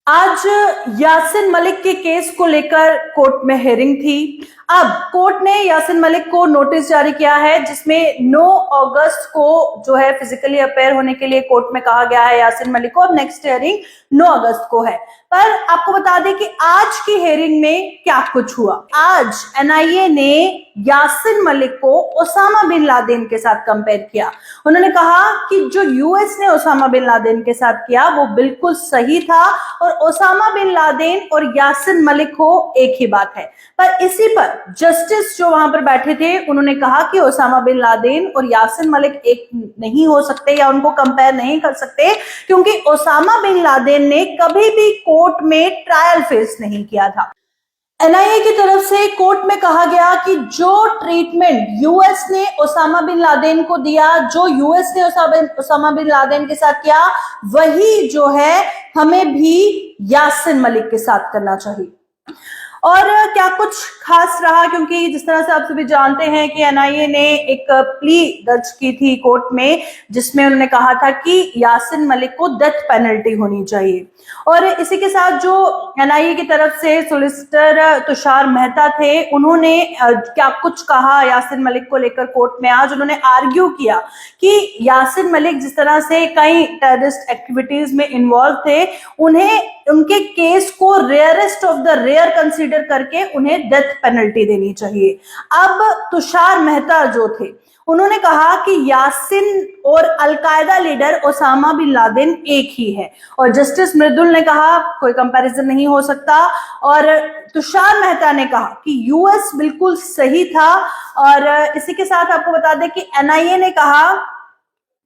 आज यासिन मलिक के केस को लेकर कोर्ट में हियरिंग थी। अब कोर्ट ने यासिन मलिक को नोटिस जारी किया है जिसमें 9 अगस्त को जो है फिजिकली अपेयर होने के लिए कोर्ट में कहा गया है यासिन मलिक को। अब नेक्स्ट हियरिंग 9 अगस्त को है। पर आपको बता दें कि आज की हियरिंग में क्या कुछ हुआ। आज एनआईए ने यासिन मलिक को ओसामा बिन लादेन के साथ कंपेयर किया। उन्होंने कहा कि जो यूएस ने ओसामा बिन लादेन के साथ किया वो बिल्कुल सही था और ओसामा बिन लादेन और यासिन मलिक हो एक ही बात है। पर इसी पर जस्टिस जो वहां पर बैठे थे उन्होंने कहा कि ओसामा बिन लादेन और यासिन मलिक एक नहीं हो सकते या उनको कंपेयर नहीं कर सकते, क्योंकि ओसामा बिन लादेन ने कभी भी कोर्ट में ट्रायल फेस नहीं किया था। एनआईए की तरफ से कोर्ट में कहा गया कि जो ट्रीटमेंट यूएस ने ओसामा बिन लादेन को दिया, जो यूएस ने ओसामा बिन लादेन के साथ किया, वही जो है हमें भी यासिन मलिक के साथ करना चाहिए। और क्या कुछ खास रहा, क्योंकि जिस तरह से आप सभी जानते हैं कि एनआईए ने एक प्ली दर्ज की थी कोर्ट में जिसमें उन्होंने कहा था कि यासिन मलिक को डेथ पेनल्टी होनी चाहिए। और इसी के साथ जो एनआईए की तरफ से सोलिसिटर तुषार मेहता थे उन्होंने क्या कुछ कहा यासिन मलिक को लेकर कोर्ट में। आज उन्होंने आर्ग्यू किया कि यासिन मलिक जिस तरह से कई टेररिस्ट एक्टिविटीज में इन्वॉल्व थे, उन्हें उनके केस को rarest of the rare consider करके उन्हें डेथ पेनल्टी देनी चाहिए। अब तुषार मेहता जो थे उन्होंने कहा कि यासिन और Al Qaeda leader Osama bin Laden एक ही है, और जस्टिस मृदुल ने कहा कोई कंपैरिजन नहीं हो सकता, और तुषार मेहता ने कहा कि यूएस बिल्कुल सही था। और इसी के साथ आपको बता दें कि एनआईए ने कहा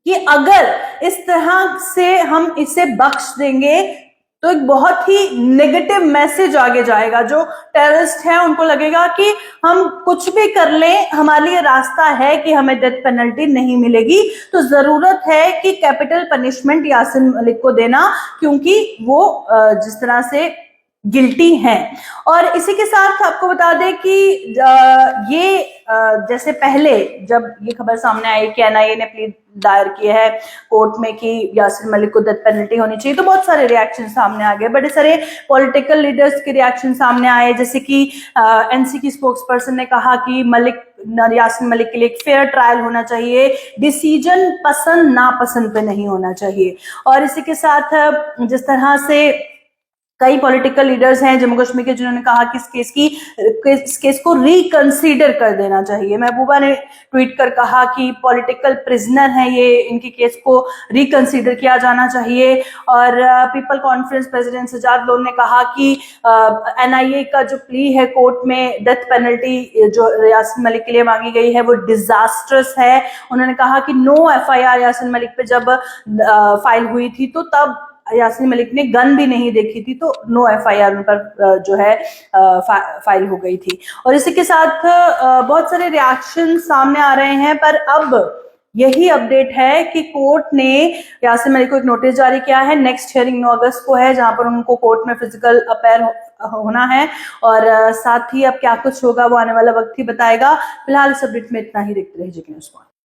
कि अगर इस तरह से हम इसे बख्श देंगे तो एक बहुत ही नेगेटिव मैसेज आगे जाएगा। जो टेररिस्ट हैं उनको लगेगा कि हम कुछ भी कर लें, हमारे लिए रास्ता है कि हमें डेथ पेनल्टी नहीं मिलेगी, तो जरूरत है कि कैपिटल पनिशमेंट यासिन मलिक को देना, क्योंकि वो जिस तरह से गिल्टी हैं। और इसी के साथ आपको बता दें कि ये जैसे पहले जब ये खबर सामने आई कि एनआईए ने प्ली दायर की है कोर्ट में कि यासिन मलिक को डेथ पेनल्टी होनी चाहिए, तो बहुत सारे रिएक्शन सामने आ गए। बड़े सारे पॉलिटिकल लीडर्स के रिएक्शन सामने आए, जैसे कि एनसी की स्पोक्स पर्सन ने कहा कि यासिन मलिक के लिए एक फेयर ट्रायल होना चाहिए, डिसीजन पसंद नापसंद पे नहीं होना चाहिए। और इसी के साथ जिस तरह से कई पॉलिटिकल लीडर्स हैं जम्मू कश्मीर के जिन्होंने कहा कि इस केस को रिकंसीडर कर देना चाहिए। महबूबा ने ट्वीट कर कहा कि पॉलिटिकल प्रिजनर हैं ये, इनके केस को रिकंसीडर किया जाना चाहिए। और people conference president Sajad Lone ने कहा कि एनआईए का जो प्ली है कोर्ट में डेथ पेनल्टी जो यासिन मलिक के लिए मांगी गई है वो डिजास्टर्स है। उन्होंने कहा कि नो एफआईआर यासिन मलिक पे जब फाइल हुई थी तो तब यासिन मलिक ने गन भी नहीं देखी थी, तो नो एफआईआर उन पर जो है फाइल हो गई थी। और इसी के साथ बहुत सारे रिएक्शन सामने आ रहे हैं, पर अब यही अपडेट है कि कोर्ट ने यासिन मलिक को एक नोटिस जारी किया है। नेक्स्ट हियरिंग 9 अगस्त को है, जहां पर उनको कोर्ट में फिजिकल अपेयर होना है। और साथ ही अब क्या कुछ होगा वो आने वाला वक्त ही बताएगा। फिलहाल इस अपडेट में इतना ही। देखते रहिए जी न्यूज़।